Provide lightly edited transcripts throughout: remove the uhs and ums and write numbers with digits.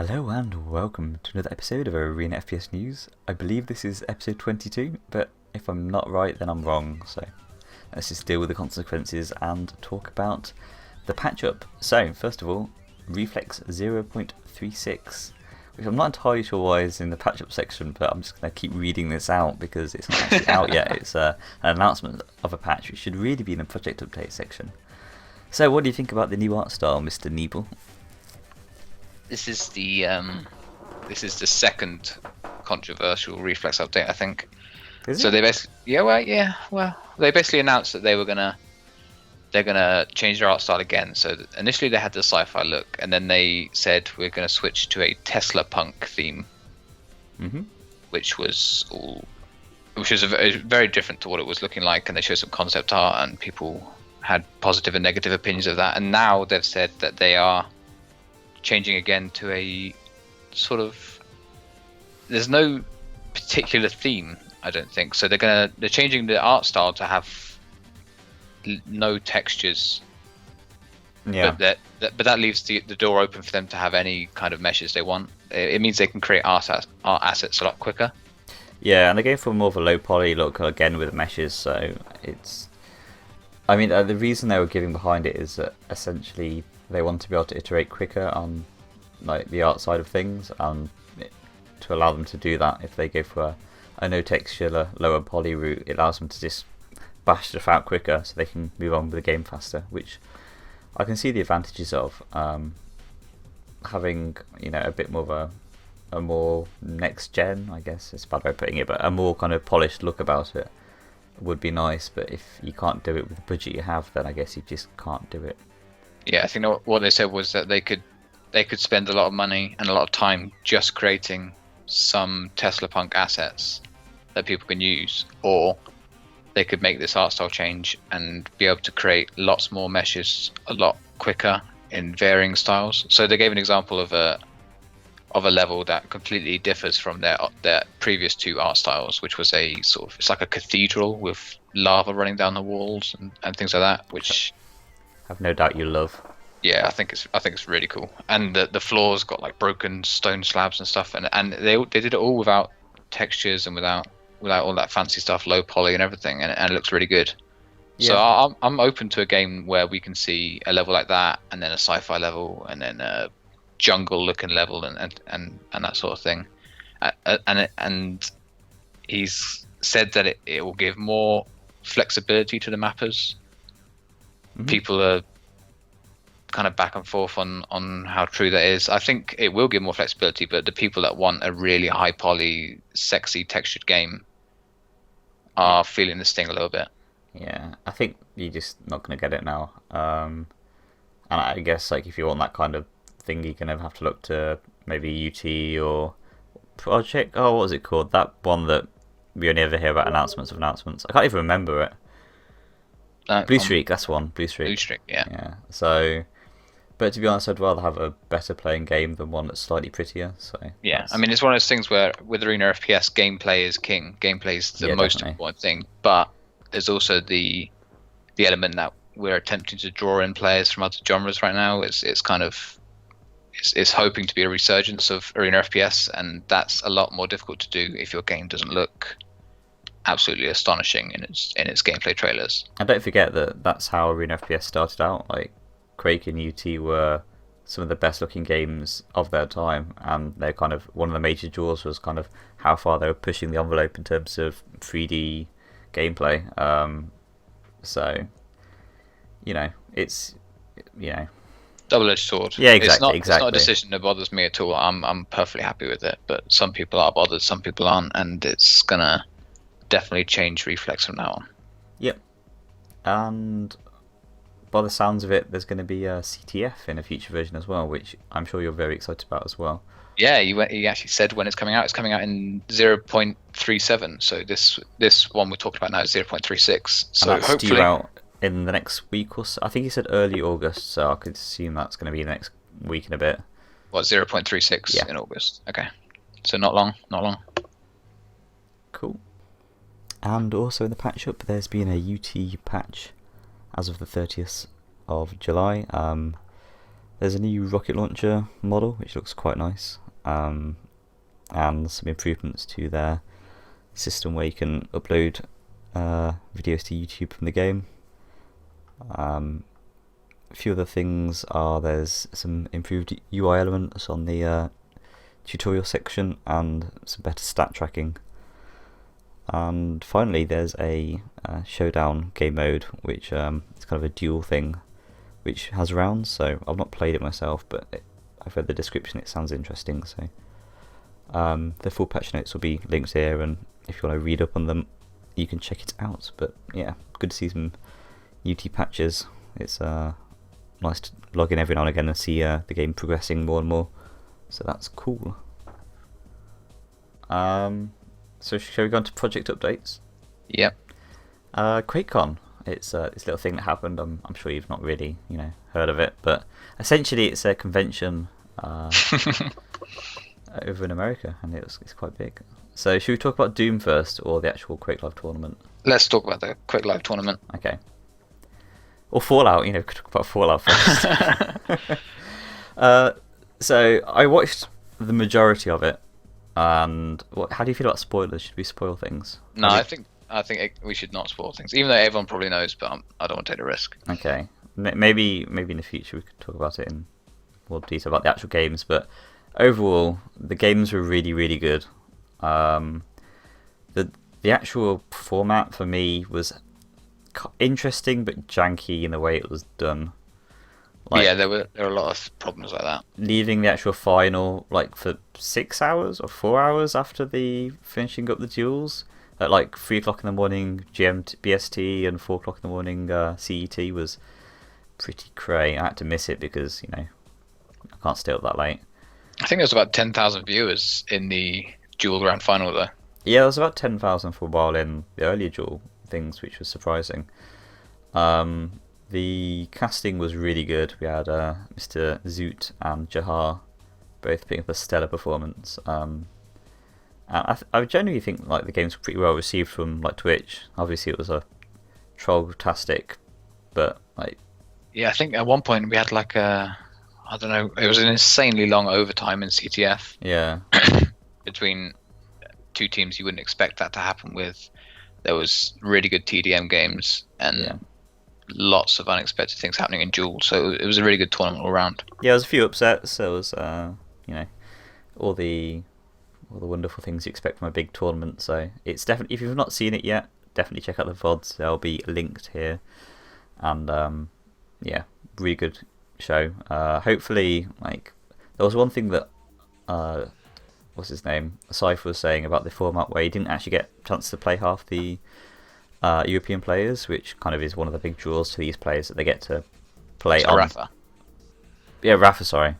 Hello and welcome to another episode of Arena FPS News. I believe this is episode 22, but if I'm not right then I'm wrong, so let's just deal with the consequences and talk about the patch up. So first of all, Reflex 0.36, which I'm not entirely sure why is in the patch up section, but I'm just going to keep reading this out because it's not actually out yet. It's an announcement of a patch which should really be in the project update section. So what do you think about the new art style, Mr. Niebel? This is the second controversial Reflex update, I think. Is so it? they basically, they basically announced that they're gonna change their art style again. So initially they had the sci-fi look, and then they said we're gonna switch to a Tesla punk theme, which was very different to what it was looking like. And they showed some concept art, and people had positive and negative opinions of that. And now they've said that they are changing again to a sort of, there's no particular theme, I don't think. So they're changing the art style to have no textures. Yeah. But that leaves the door open for them to have any kind of meshes they want. It means they can create art assets a lot quicker. Yeah, and they're going for more of a low poly look again with meshes, so it's... I mean, the reason they were giving behind it is that essentially they want to be able to iterate quicker on like the art side of things, and to allow them to do that, if they go for a no texture, lower poly route, it allows them to just bash stuff out quicker so they can move on with the game faster, which I can see the advantages of. Having, a bit more of a more next gen, I guess it's a bad way of putting it, but a more kind of polished look about it would be nice. But if you can't do it with the budget you have, then I guess you just can't do it. Yeah, I think what they said was that they could spend a lot of money and a lot of time just creating some Tesla punk assets that people can use, or they could make this art style change and be able to create lots more meshes a lot quicker in varying styles. So they gave an example of a level that completely differs from their previous two art styles, which was a sort of, it's like a cathedral with lava running down the walls and things like that, which I've no doubt you love. Yeah, I think it's really cool. And the floors got like broken stone slabs and stuff, and they did it all without textures and without all that fancy stuff, low poly and everything, and it looks really good. Yeah. So I'm open to a game where we can see a level like that, and then a sci-fi level, and then a jungle looking level, and that sort of thing. And he's said that it will give more flexibility to the mappers. People are kind of back and forth on how true that is. I think it will give more flexibility, but the people that want a really high poly, sexy textured game are feeling the sting a little bit. Yeah, I think you're just not going to get it now. And I guess like if you want that kind of thing, you're going to have to look to maybe UT or Project. Oh, what was it called? That one that we only ever hear about announcements of announcements. I can't even remember it. Blue Streak, that's one. Blue Streak. Blue Streak, yeah. Yeah. So, but to be honest, I'd rather have a better playing game than one that's slightly prettier. So yeah, I mean, it's one of those things where with Arena FPS, gameplay is king. Gameplay is the most definitely important thing, but there's also the element that we're attempting to draw in players from other genres right now. It's kind of it's hoping to be a resurgence of Arena FPS, and that's a lot more difficult to do if your game doesn't look absolutely astonishing in its gameplay trailers. And don't forget that that's how Arena FPS started out. Like Quake and UT were some of the best looking games of their time, and they're kind of one of the major draws was kind of how far they were pushing the envelope in terms of 3D gameplay. So it's double-edged sword. Yeah, exactly. It's not a decision that bothers me at all. I'm perfectly happy with it, but some people are bothered, some people aren't, and it's gonna definitely change Reflex from now on. Yep. And by the sounds of it, there's going to be a CTF in a future version as well, which I'm sure you're very excited about as well. Yeah, he actually said when it's coming out. It's coming out in 0.37. So this one we're talking about now is 0.36. So and that's hopefully due out in the next week or so. I think he said early August, so I could assume that's going to be the next week and a bit. What, 0.36 in August? Okay, so not long. Cool. And also in the patch up, there's been a UT patch as of the 30th of July. There's a new rocket launcher model which looks quite nice, and some improvements to their system where you can upload videos to YouTube from the game. A few other things are there's some improved UI elements on the tutorial section and some better stat tracking. And finally, there's a showdown game mode, which is kind of a duel thing, which has rounds. So I've not played it myself, but I've read the description. It sounds interesting. So the full patch notes will be linked here, and if you want to read up on them, you can check it out. But yeah, good to see some UT patches. It's nice to log in every now and again and see the game progressing more and more. So that's cool. So shall we go on to project updates? Yep. Quakecon. It's this little thing that happened. I'm sure you've not really heard of it, but essentially it's a convention over in America, and it's quite big. So should we talk about Doom first, or the actual Quake Live tournament? Let's talk about the Quake Live tournament. Okay. Or Fallout. We could talk about Fallout first. So I watched the majority of it. And how do you feel about spoilers? Should we spoil things? No, I think we should not spoil things, even though everyone probably knows. But I don't want to take the risk. Okay, maybe in the future we could talk about it in more detail about the actual games. But overall, the games were really, really good. The actual format for me was interesting but janky in the way it was done. Yeah, there were a lot of problems like that. Leaving the actual final for 6 hours or 4 hours after the finishing up the duels at 3 o'clock in the morning GMT BST and 4 o'clock in the morning CET was pretty cray. I had to miss it because I can't stay up that late. I think there was about 10,000 viewers in the duel grand final though. Yeah, there was about 10,000 for a while in the earlier duel things, which was surprising. The casting was really good. We had Mr. Zoot and Jahar both putting up a stellar performance. And I genuinely think the games were pretty well received from Twitch. Obviously, it was a troll-tastic, but yeah, I think at one point we had I don't know, it was an insanely long overtime in CTF. Yeah. Between two teams you wouldn't expect that to happen with. There was really good TDM games and lots of unexpected things happening in duel, so it was a really good tournament all around. Yeah, there was a few upsets. There was all the wonderful things you expect from a big tournament. So it's definitely, if you've not seen it yet, definitely check out the VODs. They'll be linked here. And yeah, really good show. Hopefully, there was one thing that what's his name, Cypher was saying about the format where he didn't actually get a chance to play half the European players, which kind of is one of the big draws to these players, that they get to play on. Rafa. Yeah, Rafa. Sorry.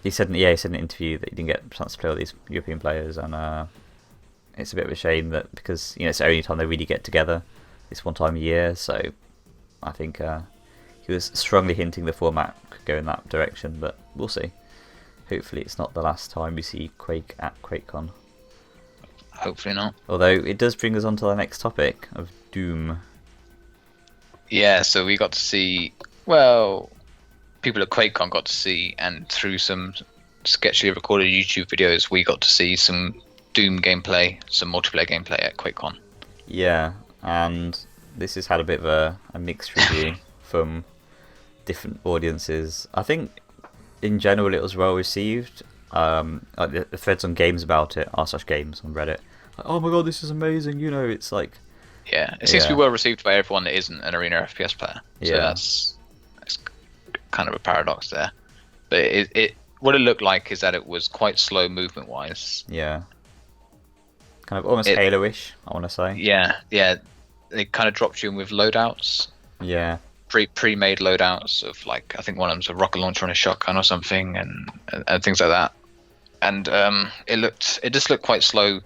He said in an interview that he didn't get a chance to play all these European players, and it's a bit of a shame that because it's the only time they really get together, this one time a year. So I think he was strongly hinting the format could go in that direction, but we'll see. Hopefully, it's not the last time we see Quake at Quakecon. Hopefully not. Although it does bring us on to the next topic of Doom. Yeah, so we got to see, well, people at Quakecon got to see, and through some sketchily recorded YouTube videos, we got to see some Doom gameplay, some multiplayer gameplay at Quakecon. Yeah, and this has had a bit of a mixed review from different audiences. I think in general it was well received. The threads on games about it, r/games on Reddit. Oh my god, this is amazing! It's yeah, it seems to be well received by everyone that isn't an arena FPS player. So yeah, that's kind of a paradox there. But it what it looked like is that it was quite slow movement wise. Yeah, kind of almost Halo-ish, I want to say. Yeah, they kind of dropped you in with loadouts. Yeah. Pre-made loadouts of I think one of them's a rocket launcher and a shotgun or something, and things like that. And it just looked quite slow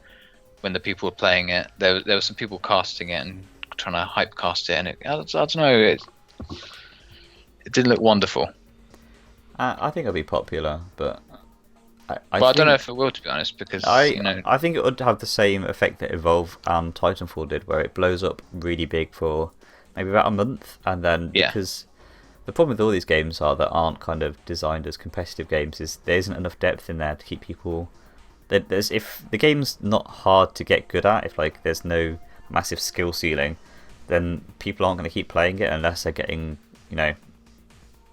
when the people were playing it. There were some people casting it and trying to hype cast it, and I don't know, it didn't look wonderful. I think it'll be popular, but I don't know if it will, to be honest, because I think it would have the same effect that Evolve and Titanfall did, where it blows up really big for maybe about a month, and then because the problem with all these games that aren't kind of designed as competitive games is there isn't enough depth in there to keep people. If the game's not hard to get good at, if like there's no massive skill ceiling, then people aren't going to keep playing it unless they're getting, you know,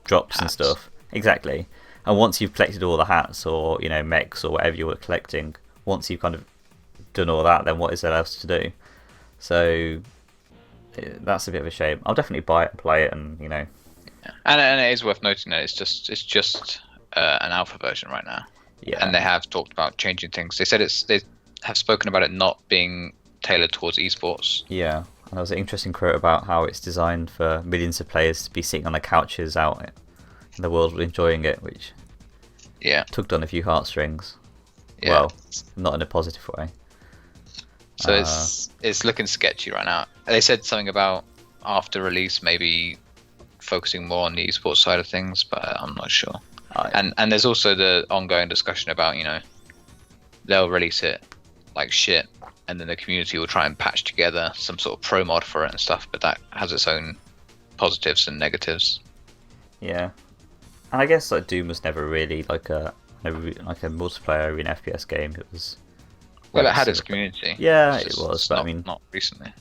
drops Hats. and stuff. Exactly. And once you've collected all the hats or, you know, mechs or whatever you're collecting, once you've kind of done all that, then what is there else to do? So that's a bit of a shame. I'll definitely buy it and play it, and you know. Yeah. And it is worth noting that it's just an alpha version right now. Yeah. And they have talked about changing things. They said they have spoken about it not being tailored towards esports. Yeah. And there was an interesting quote about how it's designed for millions of players to be sitting on their couches out in the world enjoying it, which tugged on a few heartstrings. Yeah. Well, not in a positive way. So it's looking sketchy right now. They said something about after release maybe focusing more on the esports side of things, but I'm not sure. And there's also the ongoing discussion about, you know, they'll release it like shit, and then the community will try and patch together some sort of pro mod for it and stuff, but that has its own positives and negatives. Yeah. And I guess like Doom was never really like a multiplayer in FPS game. It was. Well, it had its community. Yeah, it was, but not, I mean, not recently.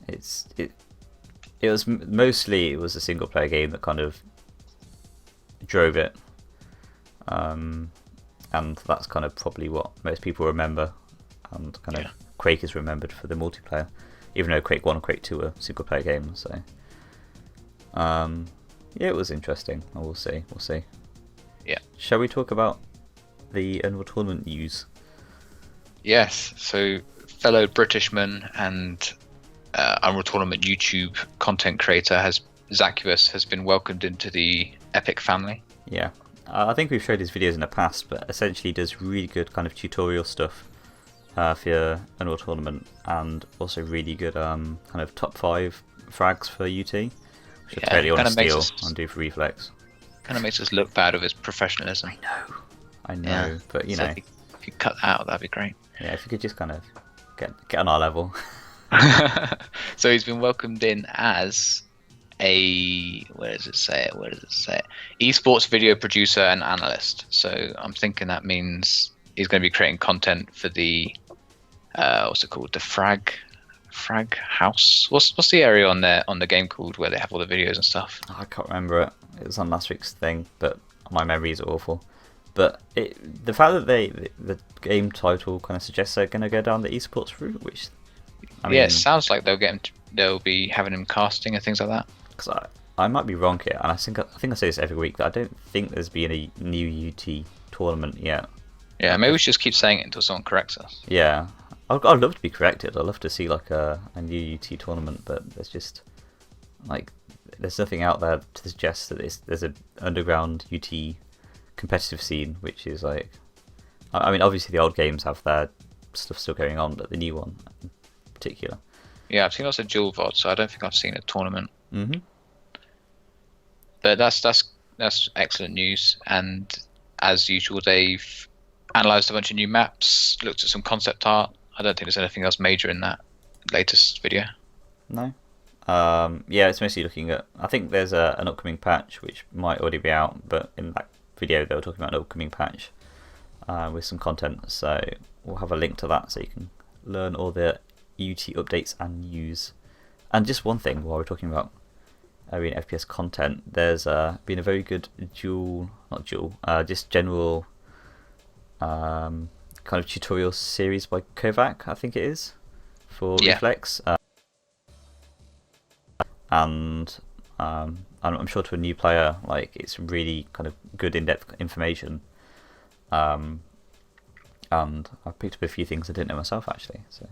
It was mostly a single player game that kind of drove it, and that's kind of probably what most people remember, and kind of Quake is remembered for the multiplayer, even though Quake 1 and Quake 2 were single player games. So, yeah, it was interesting. We'll see. Yeah. Shall we talk about the Unreal Tournament news? Yes, so fellow Britishman and Unreal Tournament YouTube content creator Zaccubus has been welcomed into the Epic family. Yeah, I think we've showed his videos in the past, but essentially does really good kind of tutorial stuff for Unreal Tournament, and also really good kind of top 5 frags for UT, which I totally want to steal and do for Reflex. Kind of makes us look bad of his professionalism. I know, but you know. If you cut that out, that'd be great. Yeah, if you could just kind of get on our level. So he's been welcomed in as a where does it say it? Esports video producer and analyst. So I'm thinking that means he's going to be creating content for the what's it called? The Frag House. What's the area on the game called where they have all the videos and stuff? I can't remember it. It was on last week's thing, but my memories are awful. But the fact that the game title kind of suggests they're going to go down the esports route, which I mean, it sounds like they'll be having him casting and things like that. Because I might be wrong here, and I think I say this every week, that I don't think there's been a new UT tournament yet. Yeah, maybe we should just keep saying it until someone corrects us. Yeah, I'd love to be corrected. I'd love to see like a new UT tournament, but there's just like there's nothing out there to suggest that there's an underground UT competitive scene, which is like, I mean, obviously the old games have their stuff still going on, but the new one in particular. Yeah, I've seen lots of dual vods, so I don't think I've seen a tournament. Mm-hmm. But that's excellent news, and as usual, they've analysed a bunch of new maps, looked at some concept art. I don't think there's anything else major in that latest video. No. Yeah, it's mostly looking at, I think there's an upcoming patch which might already be out, but in that video they were talking about an upcoming patch with some content, so we'll have a link to that so you can learn all the UT updates and news. And just one thing while we're talking about Arena FPS content, there's been a very good just general kind of tutorial series by Kovac, I think it is, for Reflex. And I'm sure to a new player, like, it's really kind of good in-depth information. And I've picked up a few things I didn't know myself, actually. So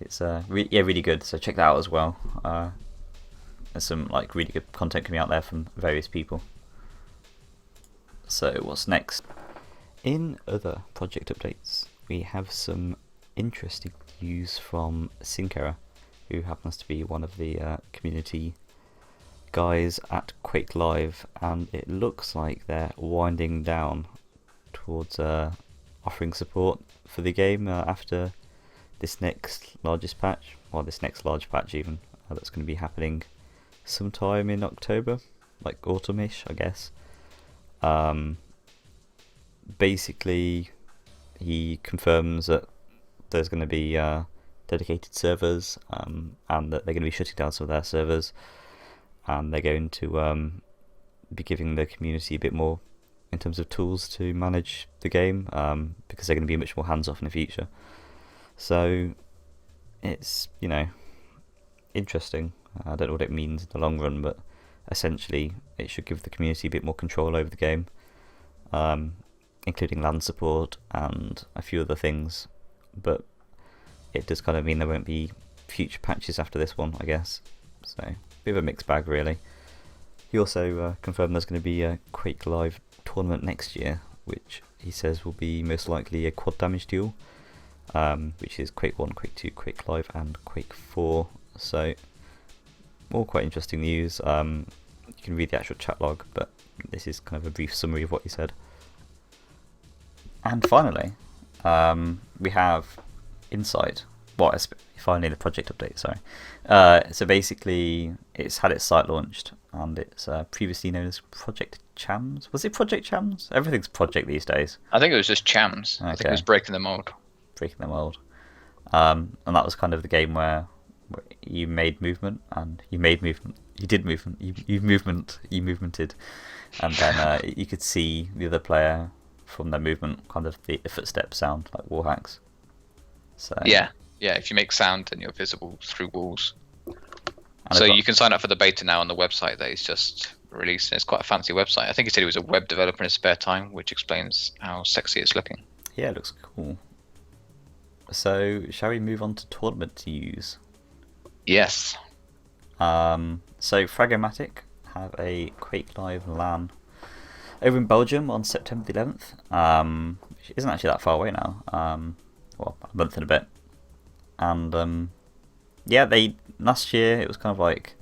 it's really good. So check that out as well. There's some like really good content coming out there from various people. So what's next? In other project updates, we have some interesting news from Syncerror, who happens to be one of the community guys at Quake Live, and it looks like they're winding down towards offering support for the game after this next large patch even, that's going to be happening sometime in October. like autumn-ish, I guess. Basically, he confirms that there's going to be dedicated servers, and that they're going to be shutting down some of their servers, and they're going to be giving the community a bit more in terms of tools to manage the game, because they're going to be much more hands-off in the future. So it's, interesting. I don't know what it means in the long run, but essentially it should give the community a bit more control over the game, including LAN support and a few other things. But it does kind of mean there won't be future patches after this one, I guess. So, a bit of a mixed bag, really. He also confirmed there's going to be a Quake Live tournament next year, which he says will be most likely a quad damage duel, which is Quake 1, Quake 2, Quake Live, and Quake 4. So, all quite interesting news. You can read the actual chat log, but this is kind of a brief summary of what he said. And finally, we have Insight. Well, finally the project update, sorry. So basically, it's had its site launched, and it's previously known as Project Chams. Was it Project Chams? Everything's project these days. I think it was just Chams. Okay. I think it was breaking the mold. Breaking the mold. And that was kind of the game where you made movement, and you made movement. You did movement. You movemented, and then you could see the other player from their movement, kind of the footsteps sound like wall hacks. So yeah, if you make sound, then you're visible through walls. So you can sign up for the beta now on the website that he's just released. It's quite a fancy website. I think he said he was a web developer in his spare time, which explains how sexy it's looking. Yeah, it looks cool. So shall we move on to tournament news? Yes. So Fragomatic have a Quake Live LAN over in Belgium on September the 11th, which isn't actually that far away now. Well, a month and a bit. And they last year it was kind of like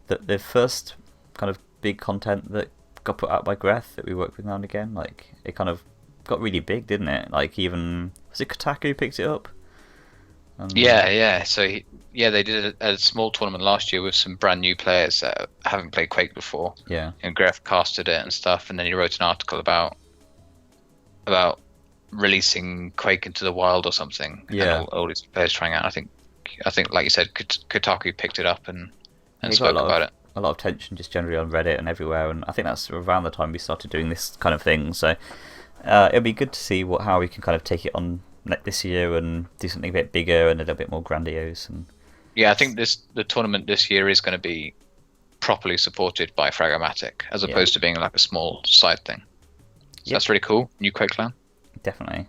the first kind of big content that got put out by Greth that we work with now and again. Like, it kind of got really big, didn't it? Like, even was it Kotaku picked it up? Yeah. So they did a small tournament last year with some brand new players that haven't played Quake before. Yeah. And Gref casted it and stuff, and then he wrote an article about releasing Quake into the wild or something. Yeah. And all these players trying out. I think like you said, Kotaku picked it up and spoke about it. A lot of tension just generally on Reddit and everywhere, and I think that's around the time we started doing this kind of thing. So it'll be good to see how we can kind of take it on this year and do something a bit bigger and a little bit more grandiose. And yeah, I think the tournament this year is going to be properly supported by Fragomatic, as opposed to being like a small side thing. So that's really cool. New Quake clan. Definitely.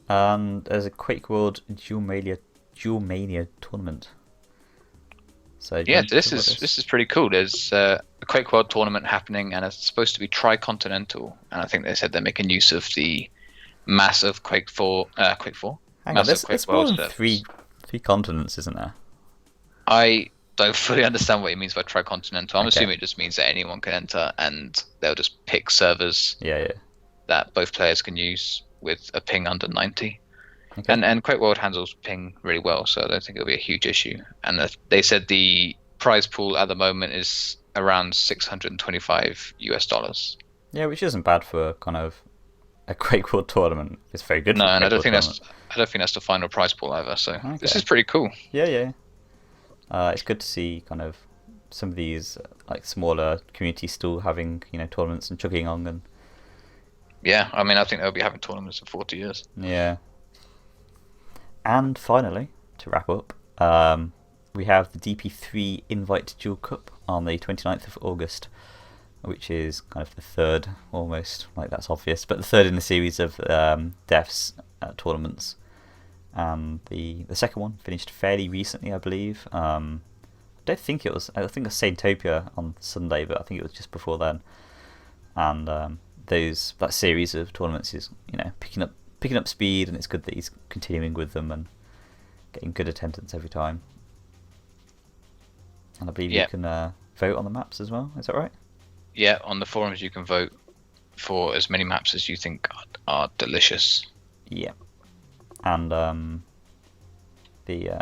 And there's a Quake World Dual Mania tournament. So this is pretty cool. There's a Quake World tournament happening, and it's supposed to be tri-continental. And I think they said they're making use of the massive Quake 4. Hang on, there's more than three continents, isn't there? I don't fully understand what he means by tri-continental. I'm assuming it just means that anyone can enter, and they'll just pick servers that both players can use with a ping under 90. Okay. And Quake World handles ping really well, so I don't think it'll be a huge issue. And they said the prize pool at the moment is around $625 US. Yeah, which isn't bad for kind of a Quake World tournament. It's very good. No, and I don't think that's the final prize pool either. So this is pretty cool. Yeah. It's good to see kind of some of these like smaller communities still having tournaments and chugging on. And yeah, I mean, I think they'll be having tournaments in 40 years. Yeah. And finally, to wrap up, we have the DP3 Invite Dual Cup on the 29th of August, which is kind of the third, almost, like that's obvious, but the third in the series of Devs tournaments. The second one finished fairly recently, I believe. I think it was Saintopia on Sunday, but I think it was just before then. And that series of tournaments is picking up speed, and it's good that he's continuing with them and getting good attendance every time. And I believe you can vote on the maps as well. Is that right? Yeah, on the forums you can vote for as many maps as you think are delicious. Yeah. And the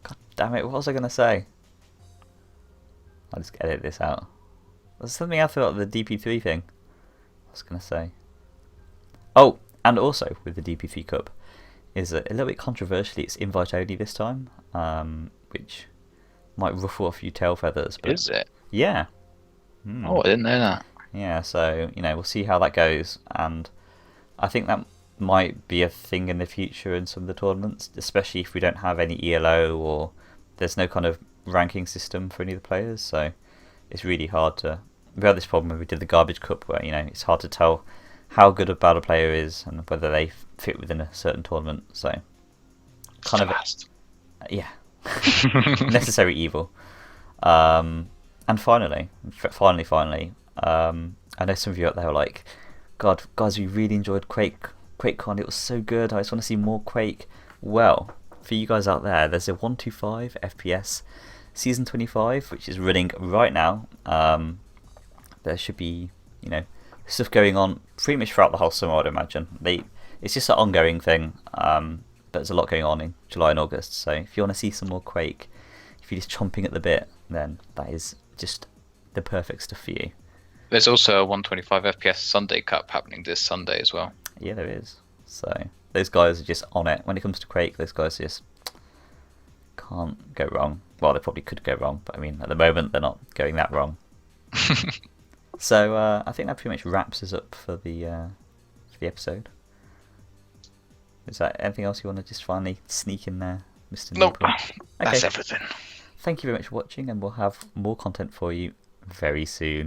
God damn it, what was I going to say? I'll just edit this out. There's something else about the DP3 thing I was going to say. Oh, and also with the DP3 Cup is a little bit controversially, it's invite only this time, which might ruffle a few tail feathers. But Is it? yeah. Oh, I didn't know that. Yeah, so, we'll see how that goes, and I think that might be a thing in the future in some of the tournaments, especially if we don't have any ELO or there's no kind of ranking system for any of the players, so it's really hard to... We had this problem when we did the Garbage Cup where, it's hard to tell how good or bad a player is and whether they fit within a certain tournament, so... kind of... Yeah. Necessary evil. And finally, I know some of you out there are like, God, guys, we really enjoyed Quakecon. It was so good. I just want to see more Quake. Well, for you guys out there, there's a 125 FPS Season 25, which is running right now. There should be, stuff going on pretty much throughout the whole summer, I'd imagine. It's just an ongoing thing, but there's a lot going on in July and August. So if you want to see some more Quake, if you're just chomping at the bit, then that is just the perfect stuff for you. There's also a 125 FPS Sunday Cup happening this Sunday as well. Yeah, there is. So those guys are just on it. When it comes to Quake, those guys just can't go wrong. Well, they probably could go wrong, but I mean, at the moment, they're not going that wrong. So I think that pretty much wraps us up for the episode. Is that anything else you want to just finally sneak in there, Mr. Nope, Newport? that's everything. Thank you very much for watching, and we'll have more content for you very soon.